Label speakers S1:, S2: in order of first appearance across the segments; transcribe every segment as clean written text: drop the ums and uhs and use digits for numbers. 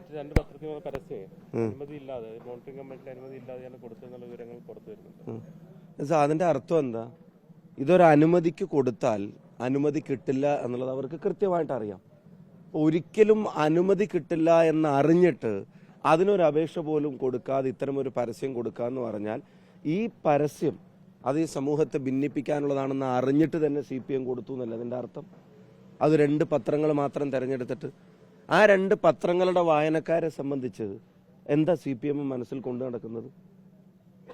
S1: മറ്റു രണ്ട് പത്രത്തിനുള്ള പരസ്യമേ അനുമതിയില്ലാതെ മോണിറ്ററിംഗ് കമ്മിറ്റിയുടെ അനുമതിയില്ലാതെയാണ് കൊടുത്തതെന്നുള്ള വിവരങ്ങൾ പുറത്തു വരുന്നുണ്ട്.
S2: അതിന്റെ അർത്ഥം എന്താ? ഇതൊരു അനുമതിക്ക് കൊടുത്താൽ അനുമതി കിട്ടില്ല എന്നുള്ളത് അവർക്ക് കൃത്യമായിട്ട് അറിയാം. ഒരിക്കലും അനുമതി കിട്ടില്ല എന്ന് അറിഞ്ഞിട്ട് അതിനൊരു അപേക്ഷ പോലും കൊടുക്കാതെ ഇത്തരമൊരു പരസ്യം കൊടുക്കുക എന്ന് പറഞ്ഞാൽ ഈ പരസ്യം അത് ഈ സമൂഹത്തെ ഭിന്നിപ്പിക്കാനുള്ളതാണെന്ന് അറിഞ്ഞിട്ട് തന്നെ CPM കൊടുത്തു എന്നല്ല അതിൻ്റെ അർത്ഥം. അത് 2 പത്രങ്ങൾ മാത്രം തിരഞ്ഞെടുത്തിട്ട് ആ 2 പത്രങ്ങളുടെ വായനക്കാരെ സംബന്ധിച്ച് എന്താ CPM മനസ്സിൽ കൊണ്ടു നടക്കുന്നത്?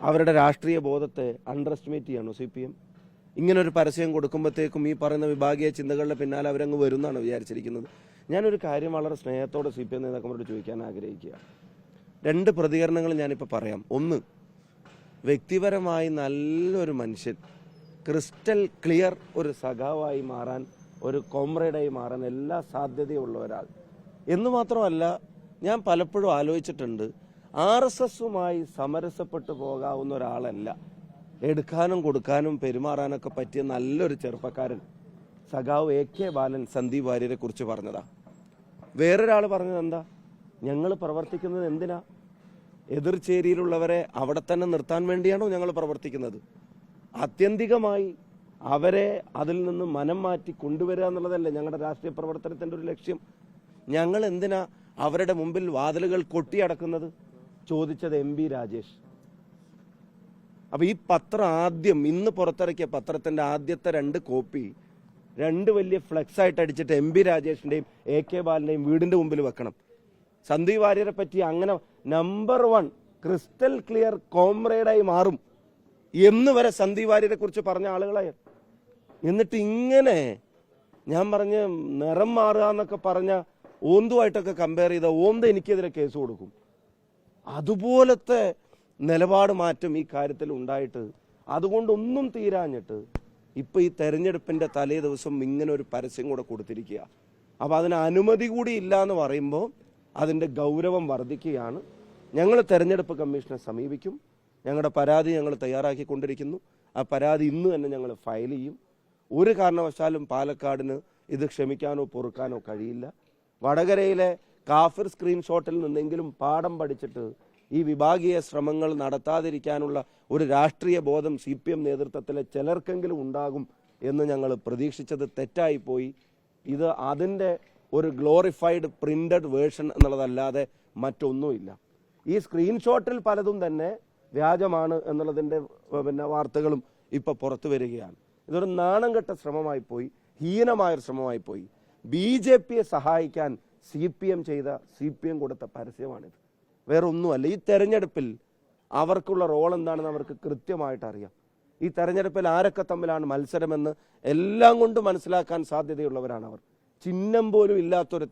S2: അവരുടെ രാഷ്ട്രീയ ബോധത്തെ അണ്ടർ എസ്റ്റിമേറ്റ് ചെയ്യണോ CPM? ഇങ്ങനൊരു പരസ്യം കൊടുക്കുമ്പോഴത്തേക്കും ഈ പറയുന്ന വിഭാഗീയ ചിന്തകളുടെ പിന്നാലെ അവരങ്ങ് വരുന്നാണ് വിചാരിച്ചിരിക്കുന്നത്. ഞാനൊരു കാര്യം വളരെ സ്നേഹത്തോടെ CPM നേതാക്കന്മാരോട് ചോദിക്കാൻ ആഗ്രഹിക്കുക. 2 പ്രതികരണങ്ങൾ ഞാനിപ്പോൾ പറയാം. ഒന്ന്, വ്യക്തിപരമായി നല്ലൊരു മനുഷ്യൻ, ക്രിസ്റ്റൽ ക്ലിയർ ഒരു സഖാവായി മാറാൻ, ഒരു കോമ്രേഡായി മാറാൻ എല്ലാ സാധ്യതയുള്ള ഒരാൾ എന്ന് മാത്രമല്ല, ഞാൻ പലപ്പോഴും ആലോചിച്ചിട്ടുണ്ട്, RSSുമായി സമരസപ്പെട്ടു പോകാവുന്ന ഒരാളല്ല. എടുക്കാനും കൊടുക്കാനും പെരുമാറാനൊക്കെ പറ്റിയ നല്ലൊരു ചെറുപ്പക്കാരൻ സഖാവ് AK ബാലൻ സന്ദീപ് വാര്യരെ കുറിച്ച് പറഞ്ഞതാ. വേറൊരാൾ പറഞ്ഞത് എന്താ? ഞങ്ങൾ പ്രവർത്തിക്കുന്നത് എന്തിനാ? എതിർചേരിയിലുള്ളവരെ അവിടെ തന്നെ നിർത്താൻ വേണ്ടിയാണോ ഞങ്ങൾ പ്രവർത്തിക്കുന്നത്? ആത്യന്തികമായി അവരെ അതിൽ നിന്ന് മനം മാറ്റി കൊണ്ടുവരിക എന്നുള്ളതല്ലേ ഞങ്ങളുടെ രാഷ്ട്രീയ പ്രവർത്തനത്തിൻ്റെ ഒരു ലക്ഷ്യം. ഞങ്ങൾ എന്തിനാ അവരുടെ മുമ്പിൽ വാതിലുകൾ കൊട്ടിയടക്കുന്നത്? ചോദിച്ചത് MP രാജേഷ്. അപ്പൊ ഈ പത്രം ആദ്യം ഇന്ന് പുറത്തിറക്കിയ പത്രത്തിന്റെ ആദ്യത്തെ 2 കോപ്പി 2 വലിയ ഫ്ലെക്സ് ആയിട്ട് അടിച്ചിട്ട് MP രാജേഷിന്റെയും AK ബാലന്റെയും വീടിന്റെ മുമ്പിൽ വെക്കണം. സന്ദീപ് വാര്യരെ പറ്റി അങ്ങനെ നമ്പർ 1 ക്രിസ്റ്റൽ ക്ലിയർ കോമ്രേഡായി മാറും എന്ന് വരെ സന്ദീപ് വാര്യരെ കുറിച്ച് പറഞ്ഞ ആളുകളായ, എന്നിട്ട് ഇങ്ങനെ ഞാൻ പറഞ്ഞ നിറം മാറുക എന്നൊക്കെ പറഞ്ഞ ഓന്തുമായിട്ടൊക്കെ കമ്പയർ ചെയ്ത ഓന്ത് എനിക്കെതിരെ കേസ് കൊടുക്കും. അതുപോലത്തെ നിലപാട് മാറ്റം ഈ കാര്യത്തിൽ ഉണ്ടായിട്ട് അതുകൊണ്ടൊന്നും തീരാഞ്ഞിട്ട് ഇപ്പൊ ഈ തെരഞ്ഞെടുപ്പിന്റെ തലേ ദിവസം ഇങ്ങനെ ഒരു പരസ്യം കൂടെ കൊടുത്തിരിക്കുക. അപ്പൊ അതിന് അനുമതി കൂടി ഇല്ല എന്ന് പറയുമ്പോൾ അതിന്റെ ഗൗരവം വർദ്ധിക്കുകയാണ്. ഞങ്ങൾ തെരഞ്ഞെടുപ്പ് കമ്മീഷനെ സമീപിക്കും. ഞങ്ങളുടെ പരാതി ഞങ്ങൾ തയ്യാറാക്കിക്കൊണ്ടിരിക്കുന്നു. ആ പരാതി ഇന്ന് തന്നെ ഞങ്ങൾ ഫയൽ ചെയ്യും. ഒരു കാരണവശാലും പാലക്കാടിന് ഇത് ക്ഷമിക്കാനോ പൊറുക്കാനോ കഴിയില്ല. വടകരയിലെ കാഫിർ സ്ക്രീൻഷോട്ടിൽ നിന്നെങ്കിലും പാഠം പഠിച്ചിട്ട് ഈ വിഭാഗീയ ശ്രമങ്ങൾ നടത്താതിരിക്കാനുള്ള ഒരു രാഷ്ട്രീയ ബോധം CPM നേതൃത്വത്തിലെ ചിലർക്കെങ്കിലും ഉണ്ടാകും എന്ന് ഞങ്ങൾ പ്രതീക്ഷിച്ചത് തെറ്റായിപ്പോയി. ഇത് അതിൻ്റെ ഒരു ഗ്ലോറിഫൈഡ് പ്രിന്റഡ് വേർഷൻ എന്നുള്ളതല്ലാതെ മറ്റൊന്നുമില്ല. ഈ സ്ക്രീൻഷോട്ടിൽ പലതും തന്നെ വ്യാജമാണ് എന്നുള്ളതിൻ്റെ വാർത്തകളും ഇപ്പോൾ പുറത്തു വരികയാണ്. ഇതൊരു നാണം കെട്ട ശ്രമമായി പോയി, ഹീനമായൊരു ശ്രമമായി പോയി. BJPയെ സഹായിക്കാൻ CPM കൊടുത്ത പരസ്യമാണിത്, വേറെ ഒന്നുമല്ല. ഈ തെരഞ്ഞെടുപ്പിൽ അവർക്കുള്ള റോൾ എന്താണെന്ന് അവർക്ക് കൃത്യമായിട്ട് അറിയാം. ഈ തെരഞ്ഞെടുപ്പിൽ ആരൊക്കെ തമ്മിലാണ് മത്സരമെന്ന് എല്ലാം കൊണ്ട് മനസ്സിലാക്കാൻ സാധ്യതയുള്ളവരാണ് അവർ. ചിഹ്നം പോലും ഇല്ലാത്തൊരു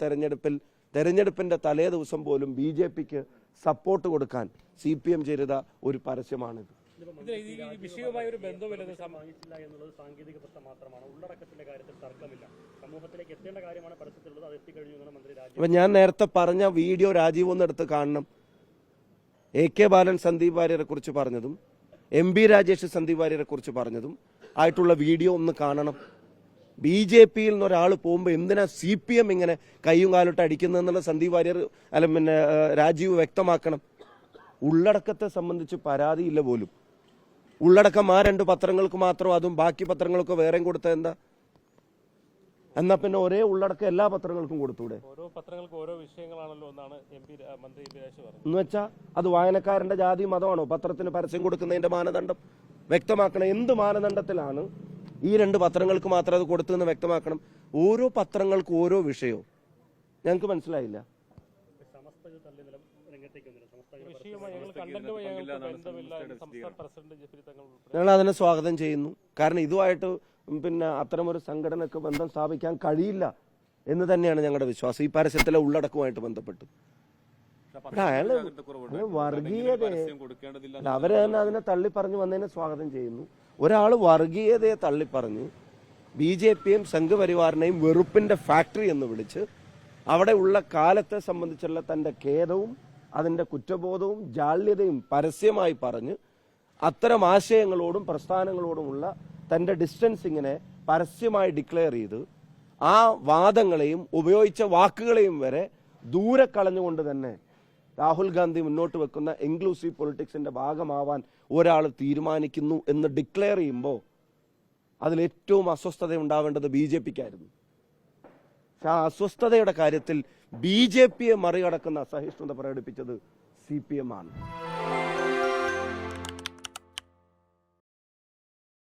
S2: തെരഞ്ഞെടുപ്പിന്റെ തലേ ദിവസം പോലും BJPക്ക് സപ്പോർട്ട് കൊടുക്കാൻ CPM ചെയ്ത ഒരു പരസ്യമാണിത്.
S1: വിഷയവുമായി ഒരു ബന്ധമില്ലെന്ന് സമ്മതിച്ചില്ല എന്നുള്ളത് സാങ്കേതിക പ്രശ്നം മാത്രമാണ്. ഉള്ളടക്കത്തിന്റെ കാര്യത്തിൽ തർക്കമില്ല. സമൂഹത്തിലേക്ക് എത്തേണ്ട കാര്യമാണ് പരസ്യത്തിലുള്ളത്. അത് എത്തിക്കഴിഞ്ഞു എന്നാണ് മന്ത്രി രാജീവ്.
S2: അപ്പൊ ഞാൻ നേരത്തെ പറഞ്ഞ വീഡിയോ രാജീവ് ഒന്ന് എടുത്ത് കാണണം. AK ബാലൻ സന്ദീപ് വാര്യരെ കുറിച്ച് പറഞ്ഞതും MP രാജേഷ് സന്ദീപ് വാര്യരെ കുറിച്ച് പറഞ്ഞതും ആയിട്ടുള്ള വീഡിയോ ഒന്ന് കാണണം. BJPയിൽ നിന്ന് ഒരാൾ പോകുമ്പോൾ എന്തിനാ CPM ഇങ്ങനെ കയ്യും കാലോട്ട് അടിക്കുന്നതെന്നുള്ള സന്ദീപ് വാര്യർ രാജീവ് വ്യക്തമാക്കണം. ഉള്ളടക്കത്തെ സംബന്ധിച്ച് പരാതിയില്ല പോലും. ഉള്ളടക്കം ആ 2 പത്രങ്ങൾക്ക് മാത്രം, അതും ബാക്കി പത്രങ്ങൾക്ക് വേറെയും കൊടുത്തത് എന്താ? എന്നാ പിന്നെ ഒരേ ഉള്ളടക്കം എല്ലാ പത്രങ്ങൾക്കും കൊടുത്തൂടെ?
S1: ഓരോ പത്രങ്ങൾക്ക് ഓരോ വിഷയങ്ങളാണല്ലോ എന്നാണ് മന്ത്രി MP രാജേഷ് പറഞ്ഞത്.
S2: എന്ന് വെച്ചാൽ അത് വായനക്കാരന്റെ ജാതി മതമാണോ പത്രത്തിന് പരസ്യം കൊടുക്കുന്നതിന്റെ മാനദണ്ഡം വ്യക്തമാക്കണം. എന്ത് മാനദണ്ഡത്തിലാണ് ഈ 2 പത്രങ്ങൾക്ക് മാത്രം അത് കൊടുത്തതെന്ന് വ്യക്തമാക്കണം. ഓരോ പത്രങ്ങൾക്കും ഓരോ വിഷയവും ഞങ്ങൾക്ക് മനസ്സിലായില്ല. ഞങ്ങൾ അതിനെ സ്വാഗതം ചെയ്യുന്നു. കാരണം ഇതുമായിട്ട് അത്തരമൊരു സംഘടനക്ക് ബന്ധം സ്ഥാപിക്കാൻ കഴിയില്ല എന്ന് തന്നെയാണ് ഞങ്ങളുടെ വിശ്വാസം. ഈ പരസ്യത്തിലെ ഉള്ളടക്കവുമായിട്ട് ബന്ധപ്പെട്ട് അയാള് വർഗീയതയെ അവരെ തന്നെ അതിനെ തള്ളിപ്പറഞ്ഞു വന്നതിനെ സ്വാഗതം ചെയ്യുന്നു. ഒരാൾ വർഗീയതയെ തള്ളിപ്പറഞ്ഞ് BJPയും സംഘപരിവാറിനെയും വെറുപ്പിന്റെ ഫാക്ടറി എന്ന് വിളിച്ച് അവിടെ ഉള്ള കാലത്തെ സംബന്ധിച്ചുള്ള തന്റെ ഖേദവും അതിന്റെ കുറ്റബോധവും ജാള്യതയും പരസ്യമായി പറഞ്ഞ് അത്തരം ആശയങ്ങളോടും പ്രസ്ഥാനങ്ങളോടുമുള്ള തന്റെ ഡിസ്റ്റൻസിങ്ങിനെ പരസ്യമായി ഡിക്ലെയർ ചെയ്ത് ആ വാദങ്ങളെയും ഉപയോഗിച്ച വാക്കുകളെയും വരെ ദൂരെ കളഞ്ഞുകൊണ്ട് തന്നെ രാഹുൽ ഗാന്ധി മുന്നോട്ട് വെക്കുന്ന ഇൻക്ലൂസീവ് പൊളിറ്റിക്സിന്റെ ഭാഗമാവാൻ ഒരാൾ തീരുമാനിക്കുന്നു എന്ന് ഡിക്ലെയർ ചെയ്യുമ്പോൾ അതിലേറ്റവും അസ്വസ്ഥത ഉണ്ടാവേണ്ടത് BJP-ക്കായിരുന്നു. പക്ഷെ ആ അസ്വസ്ഥതയുടെ കാര്യത്തിൽ BJP-യെ മറികടക്കുന്ന അസഹിഷ്ണുത പ്രകടിപ്പിച്ചത് CPM ആണ്.